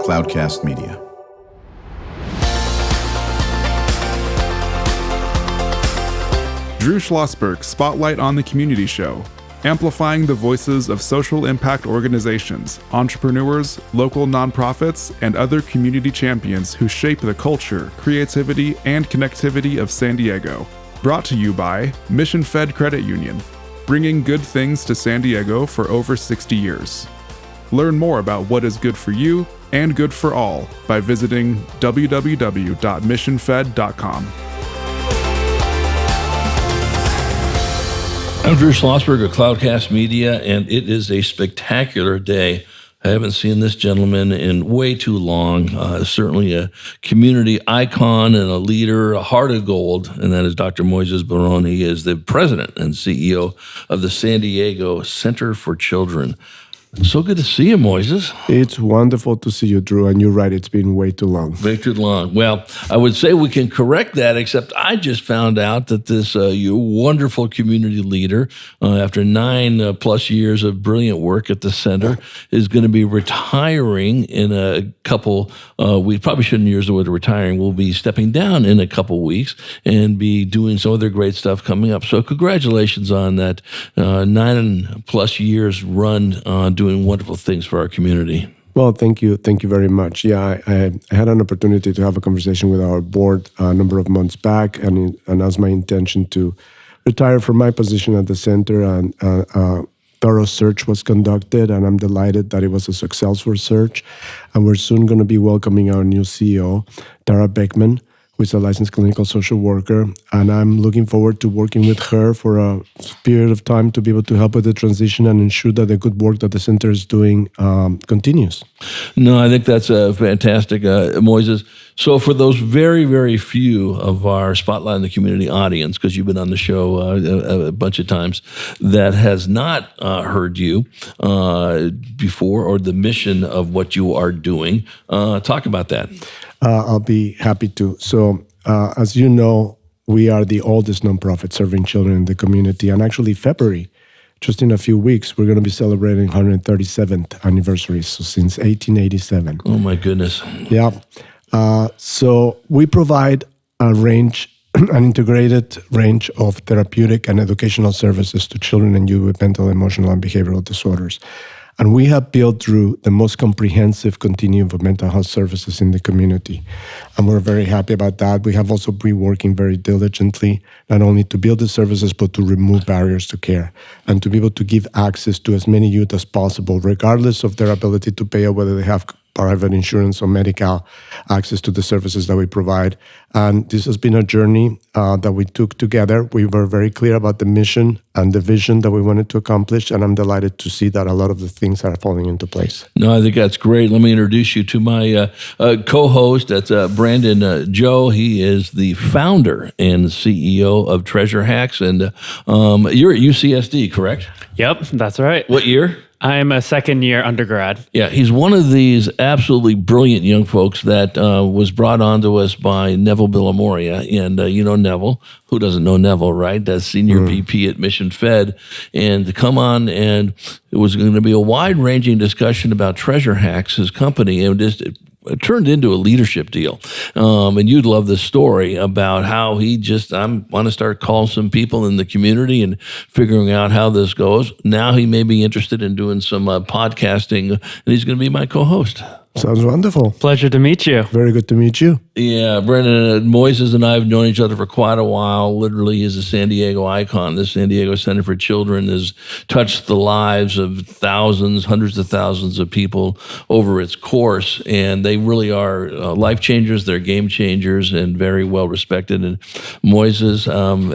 Cloudcast Media. Drew Schlosberg Spotlight on the Community Show, amplifying the voices of social impact organizations, entrepreneurs, local nonprofits, and other community champions who shape the culture, creativity, and connectivity of San Diego. Brought to you by Mission Fed Credit Union, bringing good things to San Diego for over 60 years. Learn more about what is good for you and good for all by visiting www.missionfed.com. I'm Drew Schlosberg of Cloudcast Media, and it is a spectacular day. I haven't seen this gentleman in way too long. Certainly a community icon and a leader, a heart of gold, and that is Dr. Moises Baron. He is the president and CEO of the San Diego Center for Children. So good to see you, Moises. It's wonderful to see you, Drew, and you're right, it's been way too long. Way too long. Well, I would say we can correct that, except I just found out that this you wonderful community leader, after 9 plus years of brilliant work at the center, is going to be retiring in a couple we probably shouldn't use the word retiring. We'll be stepping down in a couple weeks and be doing some other great stuff coming up. So congratulations on that 9 plus years run doing wonderful things for our community. Well, thank you. Thank you very much. Yeah, I had an opportunity to have a conversation with our board a number of months back and announced my intention to retire from my position at the center, and thorough search was conducted, and I'm delighted that it was a successful search. And we're soon going to be welcoming our new CEO, Tara Beckman, who is a licensed clinical social worker, and I'm looking forward to working with her for a period of time to be able to help with the transition and ensure that the good work that the center is doing continues. No, I think that's fantastic, Moises. So for those very, very few of our Spotlight in the Community audience, because you've been on the show a bunch of times, that has not heard you before or the mission of what you are doing, talk about that. I'll be happy to. So, as you know, we are the oldest nonprofit serving children in the community. And actually, February, just in a few weeks, we're going to be celebrating 137th anniversary. So, since 1887. Oh, my goodness. Yeah. So, we provide an integrated range of therapeutic and educational services to children and youth with mental, emotional, and behavioral disorders. And we have built through the most comprehensive continuum of mental health services in the community. And we're very happy about that. We have also been working very diligently, not only to build the services, but to remove barriers to care and to be able to give access to as many youth as possible, regardless of their ability to pay or whether they have private insurance or medical access to the services that we provide. And this has been a journey that we took together. We were very clear about the mission and the vision that we wanted to accomplish, and I'm delighted to see that a lot of the things are falling into place. No, I think that's great. Let me introduce you to my co-host. That's Brandon Joe. He is the founder and CEO of Treasure Hacks, and you're at UCSD, correct? Yep, that's right. What year? I'm a second-year undergrad. Yeah, he's one of these absolutely brilliant young folks that was brought on to us by Neville Villamoria. And you know Neville. Who doesn't know Neville, right? That's Senior VP at Mission Fed. And to come on, and it was going to be a wide-ranging discussion about Treasure Hacks, his company, and it turned into a leadership deal. And you'd love this story about how he I want to start calling some people in the community and figuring out how this goes. Now he may be interested in doing some podcasting, and he's going to be my co-host. Sounds wonderful. Pleasure to meet you. Very good to meet you. Yeah, Brendan, Moises and I have known each other for quite a while. Literally, he's a San Diego icon. The San Diego Center for Children has touched the lives of thousands, hundreds of thousands of people over its course, and they really are life changers. They're game changers and very well respected. And Moises,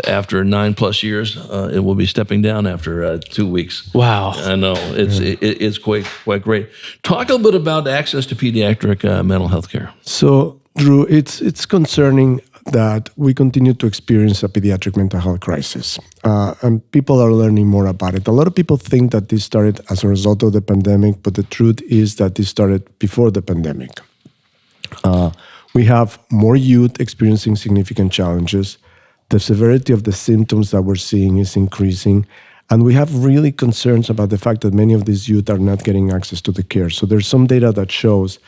after 9 plus years, it will be stepping down after 2 weeks. Wow. I know. It's quite great. Talk a little bit about access to pediatric mental health care. So, Drew, it's concerning that we continue to experience a pediatric mental health crisis, and people are learning more about it. A lot of people think that this started as a result of the pandemic, but the truth is that this started before the pandemic. We have more youth experiencing significant challenges. The severity of the symptoms that we're seeing is increasing, and we have really concerns about the fact that many of these youth are not getting access to the care. So there's some data that shows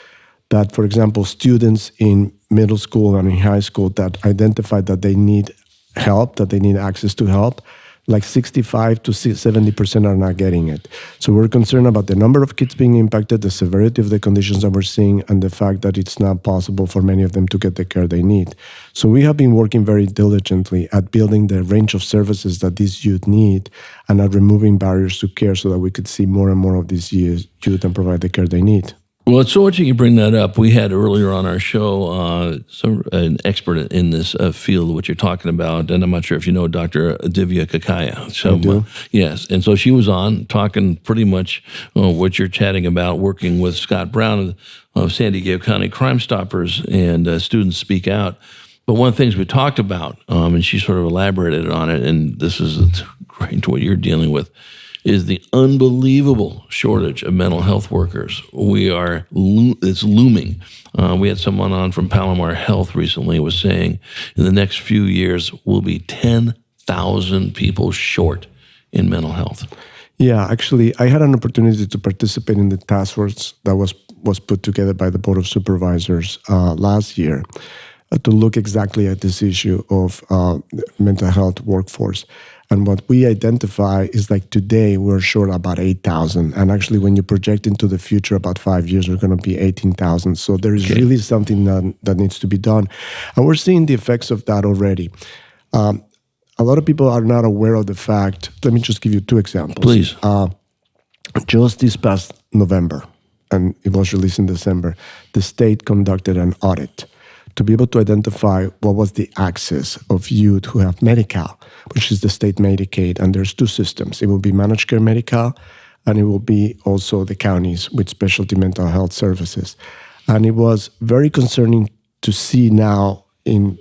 that, for example, students in middle school and in high school that identify that they need help, that they need access to help, like 65 to 70% are not getting it. So we're concerned about the number of kids being impacted, the severity of the conditions that we're seeing, and the fact that it's not possible for many of them to get the care they need. So we have been working very diligently at building the range of services that these youth need and at removing barriers to care so that we could see more and more of these youth and provide the care they need. Well, it's so interesting you bring that up. We had earlier on our show an expert in this field, what you're talking about, and I'm not sure if you know Dr. Divya Kakaya. So, I do. Yes, and so she was on talking pretty much what you're chatting about, working with Scott Brown of San Diego County Crime Stoppers and Students Speak Out. But one of the things we talked about, and she sort of elaborated on it, and this is great to what you're dealing with, is the unbelievable shortage of mental health workers. It's looming. We had someone on from Palomar Health recently was saying in the next few years we'll be 10,000 people short in mental health. Yeah, actually, I had an opportunity to participate in the task force that was put together by the Board of Supervisors last year to look exactly at this issue of mental health workforce. And what we identify is like today we're short about 8,000. And actually when you project into the future about 5 years, we're going to be 18,000. So there is really something that needs to be done. And we're seeing the effects of that already. A lot of people are not aware of the fact. Let me just give you two examples. Please. Just this past November, and it was released in December, the state conducted an audit to be able to identify what was the access of youth who have Medi-Cal, which is the state Medicaid. And there's two systems. It will be managed care Medi-Cal, and it will be also the counties with specialty mental health services. And it was very concerning to see now in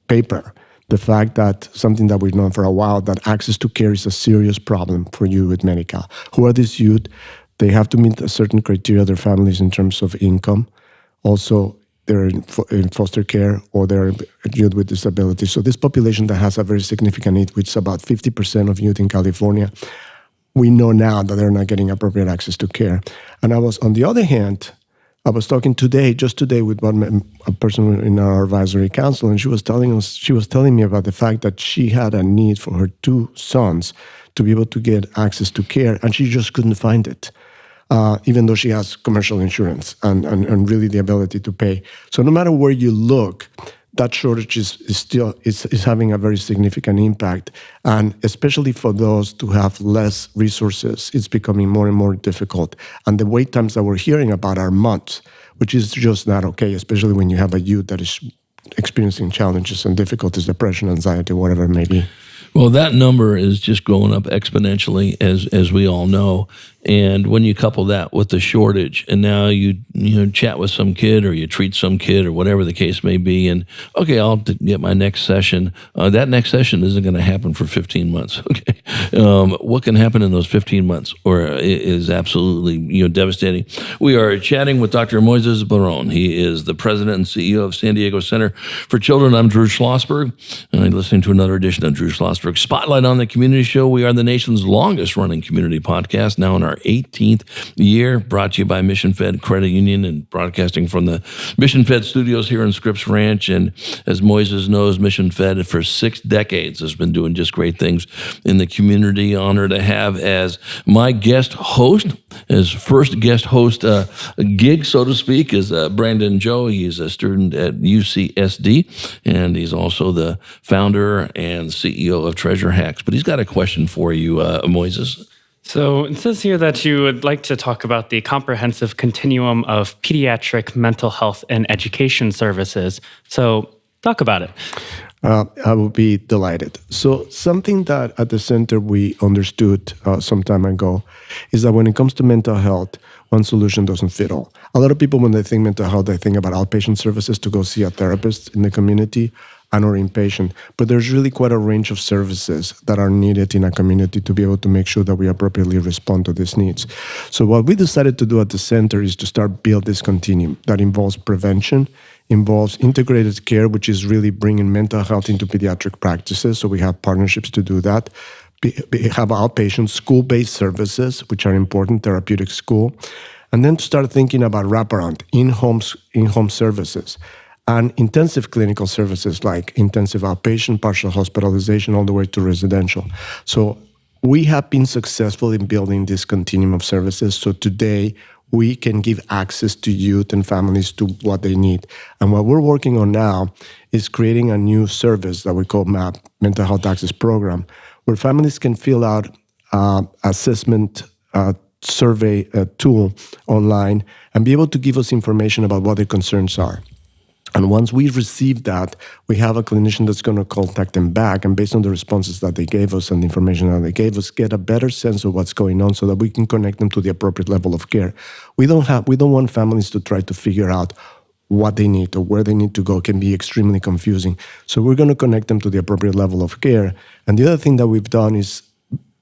paper the fact that something that we've known for a while, that access to care is a serious problem for you with Medi-Cal. Who are these youth? They have to meet a certain criteria, their families, in terms of income. Also, they're in foster care or they're youth with disabilities. So this population that has a very significant need, which is about 50% of youth in California, we know now that they're not getting appropriate access to care. And on the other hand, I was talking just today with a person in our advisory council, and she was telling me about the fact that she had a need for her two sons to be able to get access to care, and she just couldn't find it. Even though she has commercial insurance and really the ability to pay. So no matter where you look, that shortage is having a very significant impact. And especially for those who have less resources, it's becoming more and more difficult. And the wait times that we're hearing about are months, which is just not okay, especially when you have a youth that is experiencing challenges and difficulties, depression, anxiety, whatever it may be. Well, that number is just going up exponentially, as we all know. And when you couple that with the shortage, and now you chat with some kid or you treat some kid or whatever the case may be, and okay, I'll get my next session. That next session isn't going to happen for 15 months. Okay, what can happen in those 15 months, or is absolutely devastating. We are chatting with Dr. Moises Baron. He is the president and CEO of San Diego Center for Children. I'm Drew Schlosberg, and I'm listening to another edition of Drew Schlosberg Spotlight on the Community Show. We are the nation's longest running community podcast, now in our 18th year, brought to you by Mission Fed Credit Union and broadcasting from the Mission Fed studios here in Scripps Ranch. And as Moises knows, Mission Fed for 6 decades has been doing just great things in the community. Honored to have as my guest host, his first guest host gig, so to speak, is Brandon Joe. He's a student at UCSD, and he's also the founder and CEO of Treasure Hacks. But he's got a question for you, Moises. So it says here that you would like to talk about the comprehensive continuum of pediatric mental health and education services. So talk about it. I will be delighted. So something that at the center we understood some time ago is that when it comes to mental health, one solution doesn't fit all. A lot of people, when they think mental health, they think about outpatient services to go see a therapist in the community and or inpatient. But there's really quite a range of services that are needed in a community to be able to make sure that we appropriately respond to these needs. So what we decided to do at the center is to start build this continuum that involves prevention, involves integrated care, which is really bringing mental health into pediatric practices. So we have partnerships to do that. We have outpatient school-based services, which are important, therapeutic school. And then to start thinking about wraparound, in-home services, and intensive clinical services like intensive outpatient, partial hospitalization, all the way to residential. So we have been successful in building this continuum of services. So today, we can give access to youth and families to what they need. And what we're working on now is creating a new service that we call MAP, Mental Health Access Program, where families can fill out assessment survey tool online and be able to give us information about what their concerns are. And once we receive that, we have a clinician that's going to contact them back, and based on the responses that they gave us and the information that they gave us, get a better sense of what's going on so that we can connect them to the appropriate level of care. We don't want families to try to figure out what they need or where they need to go. It can be extremely confusing. So we're going to connect them to the appropriate level of care. And the other thing that we've done is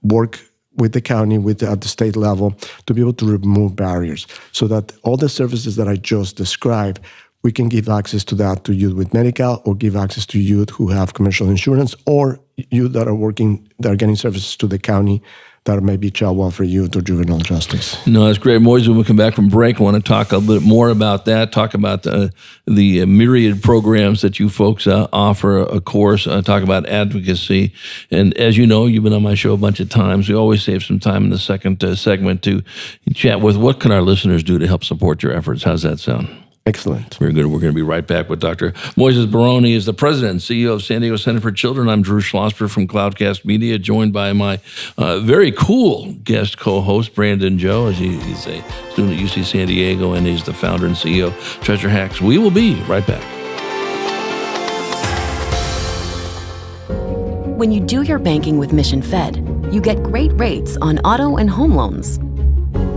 work with the county, at the state level, to be able to remove barriers so that all the services that I just described, we can give access to that to youth with medical, or give access to youth who have commercial insurance, or youth that are getting services to the county that may be child welfare youth or juvenile justice. No, that's great. Moises, when we come back from break, I want to talk a little bit more about that, talk about the myriad programs that you folks offer, of course, talk about advocacy. And as you know, you've been on my show a bunch of times. We always save some time in the second segment to chat with what can our listeners do to help support your efforts. How's that sound? Excellent. Very good. We're going to be right back with Dr. Moises Baron. He is the president and CEO of San Diego Center for Children. I'm Drew Schlosberg from Cloudcast Media, joined by my very cool guest co-host, Brandon Joe, as he's a student at UC San Diego, and he's the founder and CEO of Treasure Hacks. We will be right back. When you do your banking with Mission Fed, you get great rates on auto and home loans.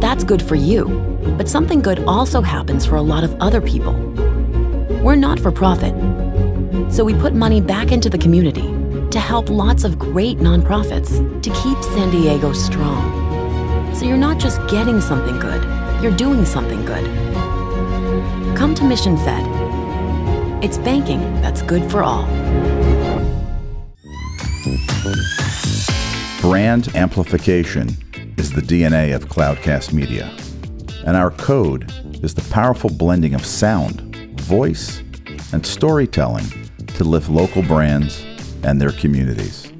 That's good for you, but something good also happens for a lot of other people. We're not for profit, so we put money back into the community to help lots of great nonprofits to keep San Diego strong. So you're not just getting something good, you're doing something good. Come to Mission Fed. It's banking that's good for all. Brand amplification is the DNA of Cloudcast Media, and our code is the powerful blending of sound, voice, and storytelling to lift local brands and their communities.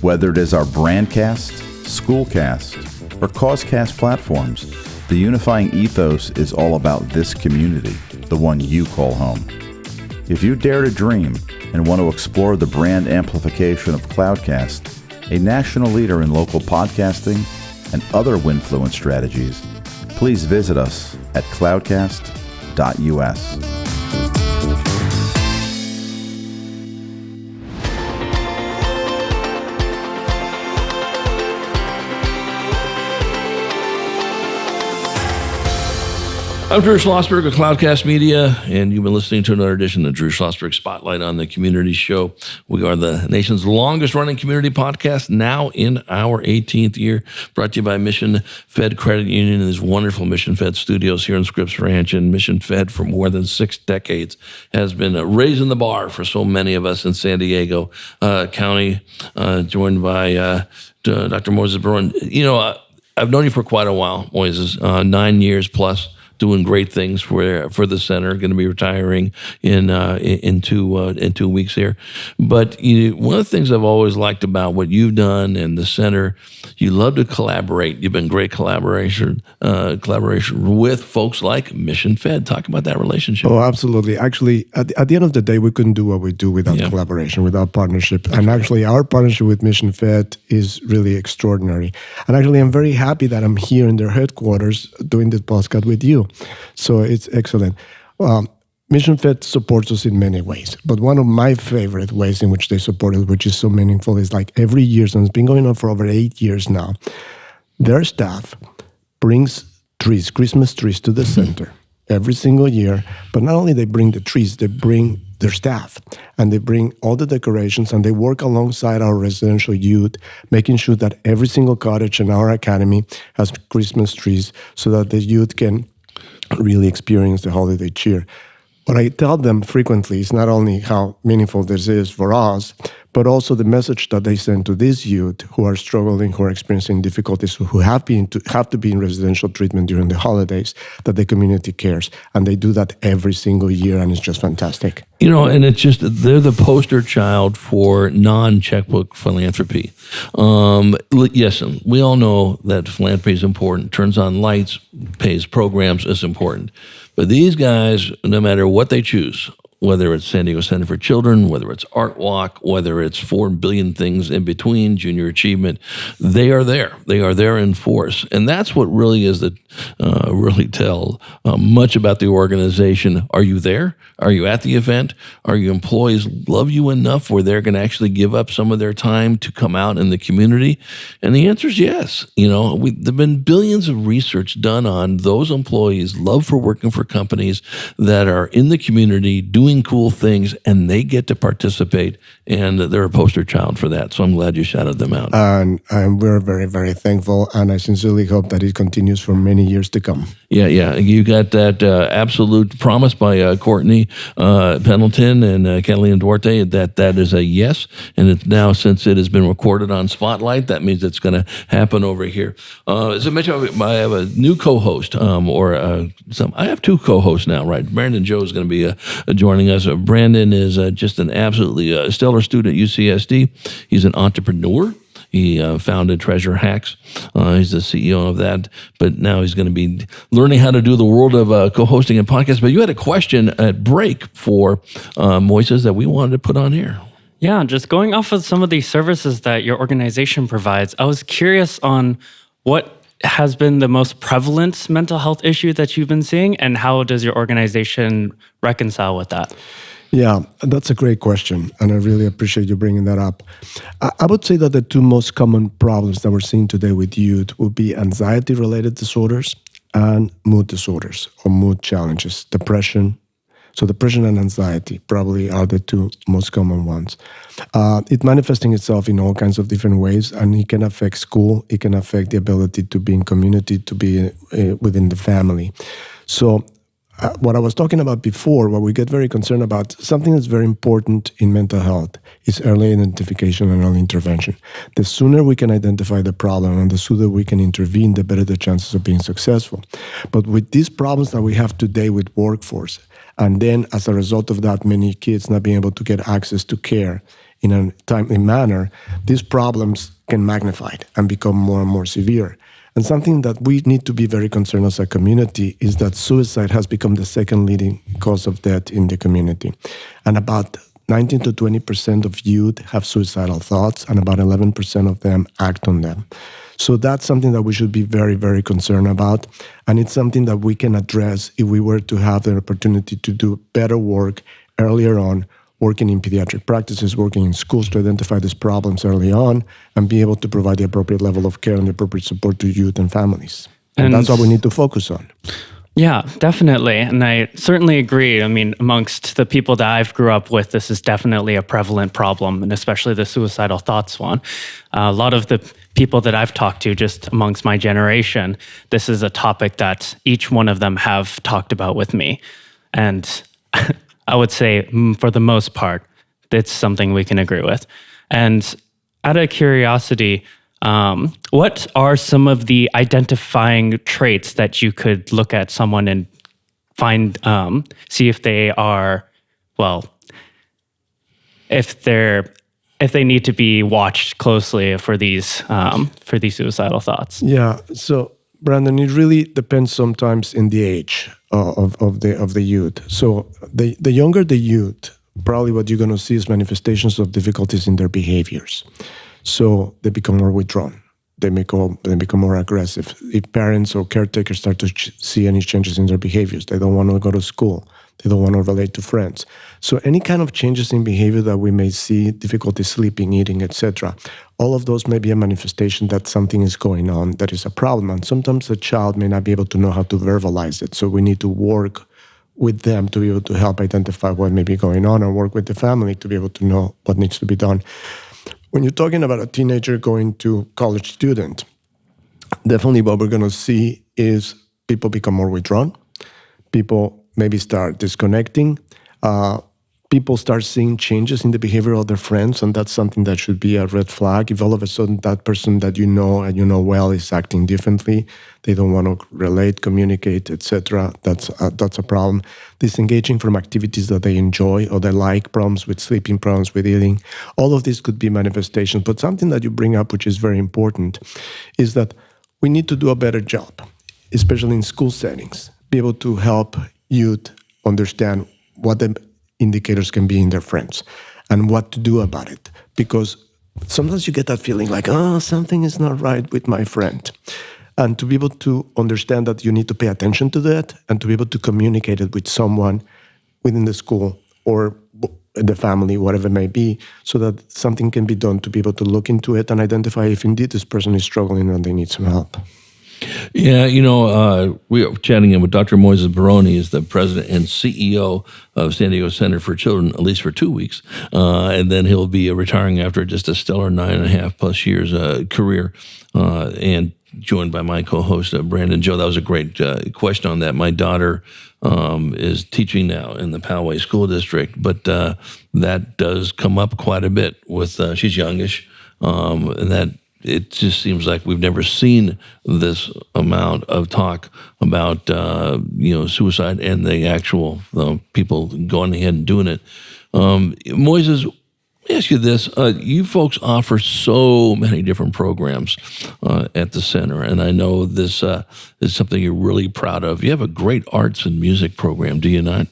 Whether it is our Brandcast, Schoolcast, or Causecast platforms, the unifying ethos is all about this community, the one you call home. If you dare to dream and want to explore the brand amplification of Cloudcast, a national leader in local podcasting and other Winfluence strategies, please visit us at cloudcast.us. I'm Drew Schlosberg of Cloudcast Media, and you've been listening to another edition of the Drew Schlosberg Spotlight on the Community Show. We are the nation's longest-running community podcast, now in our 18th year, brought to you by Mission Fed Credit Union and these wonderful Mission Fed studios here in Scripps Ranch. And Mission Fed, for more than 6 decades, has been raising the bar for so many of us in San Diego County, joined by Dr. Moises Baron. You know, I've known you for quite a while, Moises, 9 years plus, doing great things for the center. Going to be retiring in 2 weeks here. But one of the things I've always liked about what you've done and the center, you love to collaborate. You've been great collaboration with folks like Mission Fed. Talk about that relationship. Oh, absolutely. Actually, at the end of the day, we couldn't do what we do without collaboration, without partnership. And actually, our partnership with Mission Fed is really extraordinary. And actually, I'm very happy that I'm here in their headquarters doing this podcast with you. So it's excellent. Mission Fed supports us in many ways, but one of my favorite ways in which they support us, which is so meaningful, is like every year, and it's been going on for over 8 years now, their staff brings trees, Christmas trees, to the center every single year. But not only they bring the trees, they bring their staff, and they bring all the decorations, and they work alongside our residential youth, making sure that every single cottage in our academy has Christmas trees so that the youth can really experience the holiday cheer. What I tell them frequently is not only how meaningful this is for us, but also the message that they send to these youth who are struggling, who are experiencing difficulties, who have to be in residential treatment during the holidays, that the community cares. And they do that every single year, and it's just fantastic. And it's just, they're the poster child for non-checkbook philanthropy. Yes, we all know that philanthropy is important. Turns on lights, pays programs is important. But these guys, no matter what they choose, whether it's San Diego Center for Children, whether it's Art Walk, whether it's 4 billion things in between, Junior Achievement, they are there. They are there in force. And that's what really is really tell much about the organization. Are you there? Are you at the event? Are your employees love you enough where they're going to actually give up some of their time to come out in the community? And the answer is yes. There've been billions of research done on those employees' love for working for companies that are in the community doing cool things, and they get to participate, and they're a poster child for that. So I'm glad you shouted them out. And we're very, very thankful, and I sincerely hope that it continues for many years to come. Yeah. You got that absolute promise by Courtney Pendleton and Catalina Duarte that is a yes, and it's now, since it has been recorded on Spotlight, that means it's going to happen over here. As I mentioned, I have a new co-host, I have 2 co-hosts now, right? Brandon Joe is going to be joining us. Brandon is just an absolutely stellar student at UCSD. He's an entrepreneur. He founded Treasure Hacks. He's the CEO of that. But now he's going to be learning how to do the world of co-hosting and podcasts. But you had a question at break for Moises that we wanted to put on here. Yeah, just going off of some of these services that your organization provides, I was curious on what has been the most prevalent mental health issue that you've been seeing, and how does your organization reconcile with that? Yeah, that's a great question, and I really appreciate you bringing that up. I would say that the 2 most common problems that we're seeing today with youth would be anxiety-related disorders and mood disorders or mood challenges, depression. So depression and anxiety probably are the 2 most common ones. It manifesting itself in all kinds of different ways, and it can affect school. It can affect the ability to be in community, to be within the family. So what I was talking about before, what we get very concerned about, something that's very important in mental health is early identification and early intervention. The sooner we can identify the problem and the sooner we can intervene, the better the chances of being successful. But with these problems that we have today with workforce, and then as a result of that, many kids not being able to get access to care in a timely manner, these problems can magnify and become more and more severe. And something that we need to be very concerned as a community is that suicide has become the second leading cause of death in the community. And about 19 to 20% of youth have suicidal thoughts, and about 11% of them act on them. So that's something that we should be very, very concerned about. And it's something that we can address if we were to have the opportunity to do better work earlier on, working in pediatric practices, working in schools to identify these problems early on and be able to provide the appropriate level of care and the appropriate support to youth and families. And that's what we need to focus on. Yeah, definitely. And I certainly agree. I mean, amongst the people that I've grew up with, this is definitely a prevalent problem, and especially the suicidal thoughts one. A lot of the people that I've talked to just amongst my generation, this is a topic that each one of them have talked about with me. And I would say, for the most part, it's something we can agree with. And out of curiosity, what are some of the identifying traits that you could look at someone and find, see if they are, if they need to be watched closely for these suicidal thoughts? Yeah. So, Brandon, it really depends sometimes in the age of the youth. So the younger the youth, probably what you're going to see is manifestations of difficulties in their behaviors. So they become more withdrawn. They become more aggressive. If parents or caretakers start to see any changes in their behaviors, they don't want to go to school. They don't want to relate to friends. So any kind of changes in behavior that we may see, difficulty sleeping, eating, etc., all of those may be a manifestation that something is going on that is a problem. And sometimes the child may not be able to know how to verbalize it. So we need to work with them to be able to help identify what may be going on, and work with the family to be able to know what needs to be done. When you're talking about a teenager going to college student, definitely what we're going to see is people become more withdrawn. People maybe start disconnecting. people start seeing changes in the behavior of their friends, and that's something that should be a red flag. If all of a sudden that person that you know and you know well is acting differently, they don't want to relate, communicate, etc., that's a problem. Disengaging from activities that they enjoy or they like, problems with sleeping, problems with eating, all of these could be manifestations. But something that you bring up, which is very important, is that we need to do a better job, especially in school settings, be able to help youth understand what the indicators can be in their friends and what to do about it. Because sometimes you get that feeling like, oh, something is not right with my friend. And to be able to understand that you need to pay attention to that and to be able to communicate it with someone within the school or the family, whatever it may be, so that something can be done to be able to look into it and identify if indeed this person is struggling and they need some help. Yeah, we are chatting with Dr. Moises Baron. He is the president and CEO of San Diego Center for Children, at least for 2 weeks. And then he'll be retiring after just a stellar 9.5+ years career. And joined by my co-host, Brandon Joe. That was a great question on that. My daughter is teaching now in the Poway School District, but that does come up quite a bit with, she's youngish, and that it just seems like we've never seen this amount of talk about, suicide and the actual people going ahead and doing it. Moises, let me ask you this. You folks offer so many different programs at the center, and I know this is something you're really proud of. You have a great arts and music program, do you not?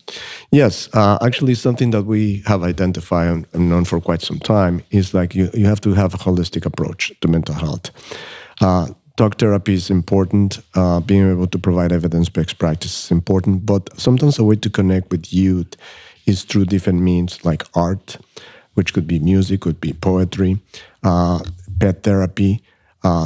Yes. Actually, something that we have identified and known for quite some time is like you have to have a holistic approach to mental health. Talk therapy is important. Being able to provide evidence-based practice is important, but sometimes a way to connect with youth is through different means like art, which could be music, could be poetry, pet therapy,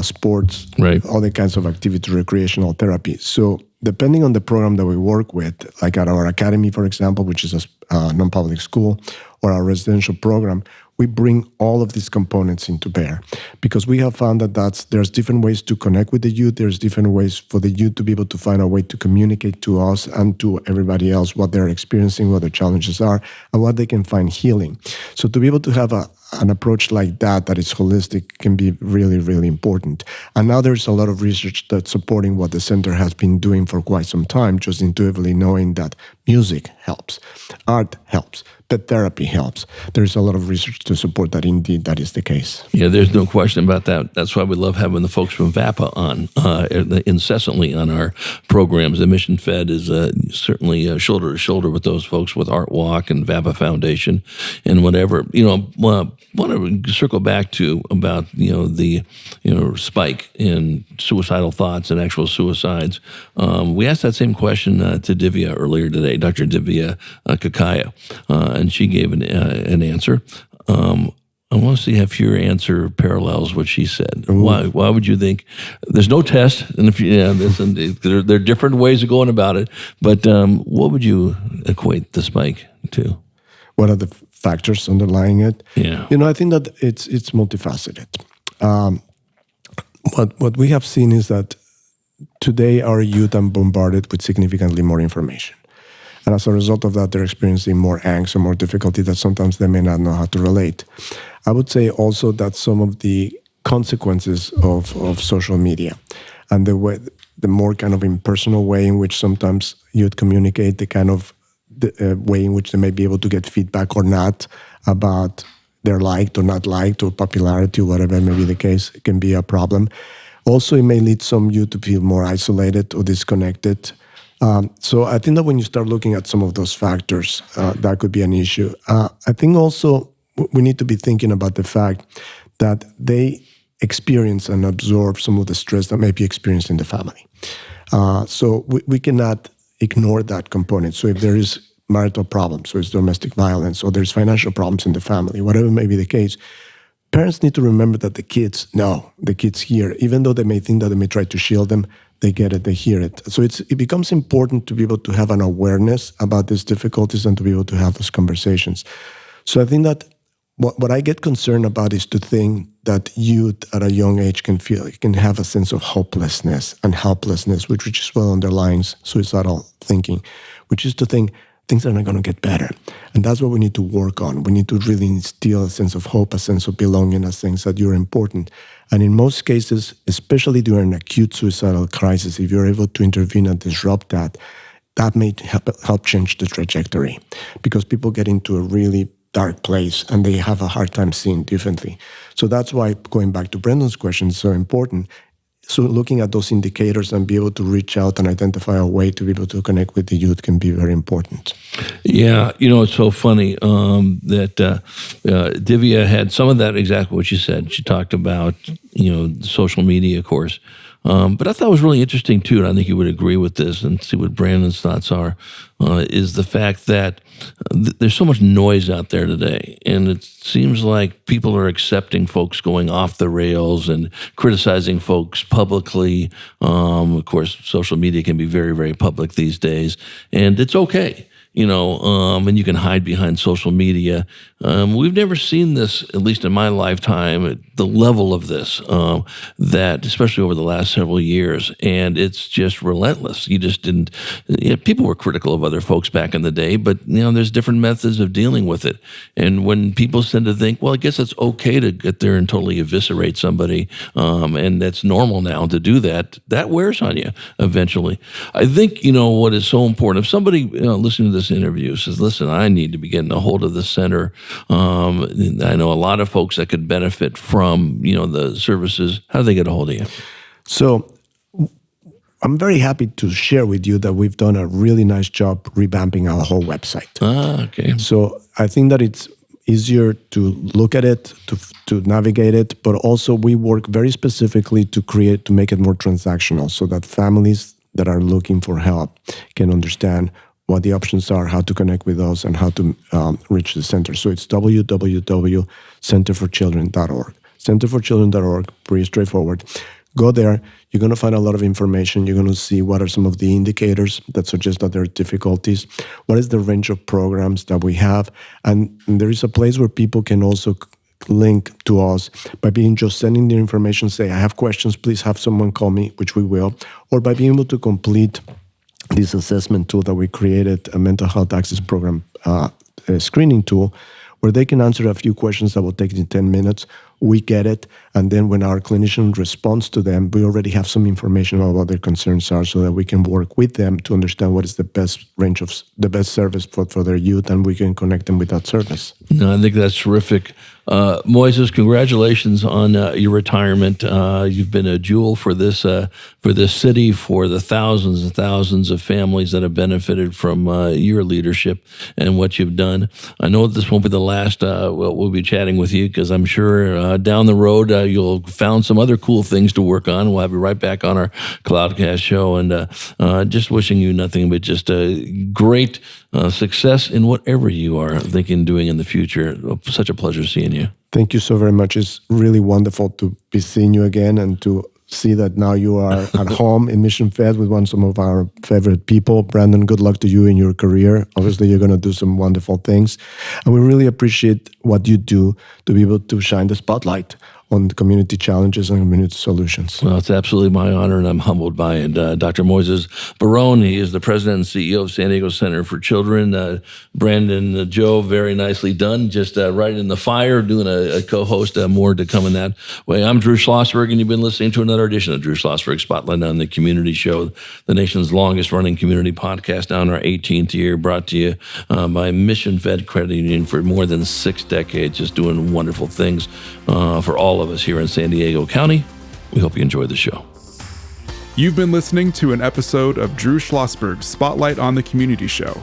sports, right, all the kinds of activity, recreational therapy. So depending on the program that we work with, like at our academy, for example, which is a non-public school, or our residential program, we bring all of these components into bear because we have found that there's different ways to connect with the youth. There's different ways for the youth to be able to find a way to communicate to us and to everybody else what they're experiencing, what their challenges are, and what they can find healing. So to be able to have an approach like that is holistic can be really, really important. And now there's a lot of research that's supporting what the center has been doing for quite some time, just intuitively knowing that music helps, art helps, pet therapy helps. There's a lot of research to support that indeed that is the case. Yeah, there's no question about that. That's why we love having the folks from VAPA on incessantly on our programs. The Mission Fed is certainly shoulder to shoulder with those folks with Art Walk and VAPA Foundation and whatever. Want to circle back to about the spike in suicidal thoughts and actual suicides. We asked that same question to Divya earlier today, Dr. Divya Kakaya, and she gave an answer. I want to see if your answer parallels what she said. Why would you think? There's no test, and there are different ways of going about it. But what would you equate the spike to? What are the factors underlying it? Yeah, I think that it's multifaceted. What we have seen is that today our youth are bombarded with significantly more information. And as a result of that, they're experiencing more angst and more difficulty that sometimes they may not know how to relate. I would say also that some of the consequences of social media and the more kind of impersonal way in which sometimes youth communicate, the way in which they may be able to get feedback or not about their liked or not liked or popularity or whatever may be the case, it can be a problem. Also, it may lead some youth to feel more isolated or disconnected. So I think that when you start looking at some of those factors, that could be an issue. I think also we need to be thinking about the fact that they experience and absorb some of the stress that may be experienced in the family. So we cannot ignore that component. So if there is marital problems, or it's domestic violence, or there's financial problems in the family, whatever may be the case, parents need to remember that the kids know, the kids hear, even though they may think that they may try to shield them, they get it, they hear it. So it becomes important to be able to have an awareness about these difficulties and to be able to have those conversations. So I think that what I get concerned about is to think that youth at a young age can have a sense of hopelessness and helplessness, which is well underlines suicidal thinking, which is to think things are not going to get better. And that's what we need to work on. We need to really instill a sense of hope, a sense of belonging, a sense that you're important. And in most cases, especially during an acute suicidal crisis, if you're able to intervene and disrupt that, that may help change the trajectory, because people get into a really dark place and they have a hard time seeing differently. So that's why, going back to Brendan's question, is so important. So looking at those indicators and be able to reach out and identify a way to be able to connect with the youth can be very important. Yeah, it's so funny that Divya had some of that, exactly what you said. She talked about, social media, of course. But I thought it was really interesting, too, and I think you would agree with this and see what Brandon's thoughts are, is the fact that there's so much noise out there today, and it seems like people are accepting folks going off the rails and criticizing folks publicly. Of course, social media can be very, very public these days, and it's okay. And you can hide behind social media. We've never seen this, at least in my lifetime, at the level of this, that especially over the last several years, and it's just relentless. You just didn't, people were critical of other folks back in the day, but, there's different methods of dealing with it. And when people tend to think, well, I guess it's okay to get there and totally eviscerate somebody, and that's normal now to do that, that wears on you eventually. I think, what is so important, if somebody listening to this interview says, listen, I need to be getting a hold of the center. I know a lot of folks that could benefit from, the services. How do they get a hold of you? So I'm very happy to share with you that we've done a really nice job revamping our whole website. Okay. So I think that it's easier to look at it, to navigate it, but also we work very specifically to make it more transactional so that families that are looking for help can understand what the options are, how to connect with us, and how to reach the center. So it's www.centerforchildren.org. Centerforchildren.org, pretty straightforward. Go there. You're going to find a lot of information. You're going to see what are some of the indicators that suggest that there are difficulties. What is the range of programs that we have? And there is a place where people can also link to us by just sending the information, say, I have questions, please have someone call me, which we will, or by being able to complete this assessment tool that we created, a mental health access program screening tool, where they can answer a few questions that will take 10 minutes. We get it, and then when our clinician responds to them, we already have some information about what their concerns are so that we can work with them to understand what is the best range of the best service for their youth, and we can connect them with that service. No, I think that's terrific. Moises, congratulations on your retirement. You've been a jewel for this city, for the thousands and thousands of families that have benefited from your leadership and what you've done. I know this won't be the last we'll be chatting with you, because I'm sure down the road you'll found some other cool things to work on. We'll have you right back on our Cloudcast show, and just wishing you nothing but just a great success in whatever you are thinking doing in the future. Such a pleasure seeing you. Thank you so very much. It's really wonderful to be seeing you again and to see that now you are at home in Mission Fed with some of our favorite people. Brandon, good luck to you in your career. Obviously, you're going to do some wonderful things. And we really appreciate what you do to be able to shine the spotlight on the community challenges and community solutions. Well, it's absolutely my honor, and I'm humbled by it. Dr. Moises Baron, he is the president and CEO of San Diego Center for Children. Brandon, Joe, very nicely done. Just right in the fire, doing a co-host. More to come in that way. I'm Drew Schlosberg, and you've been listening to another edition of Drew Schlosberg Spotlight on the Community Show, the nation's longest-running community podcast, now in our 18th year, brought to you by Mission Fed Credit Union for more than 6 decades, just doing wonderful things for all of us here in San Diego County. We hope you enjoy the show. You've been listening to an episode of Drew Schlosberg's Spotlight on the Community Show,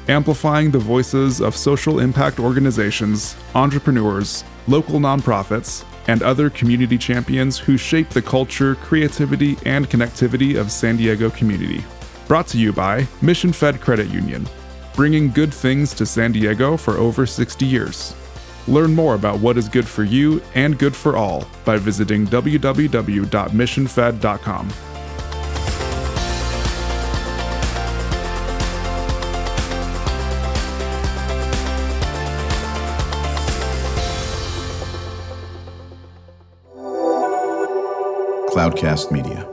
amplifying the voices of social impact organizations, entrepreneurs, local nonprofits, and other community champions who shape the culture, creativity, and connectivity of San Diego community. Brought to you by Mission Fed Credit Union, bringing good things to San Diego for over 60 years. Learn more about what is good for you and good for all by visiting www.missionfed.com. Cloudcast Media.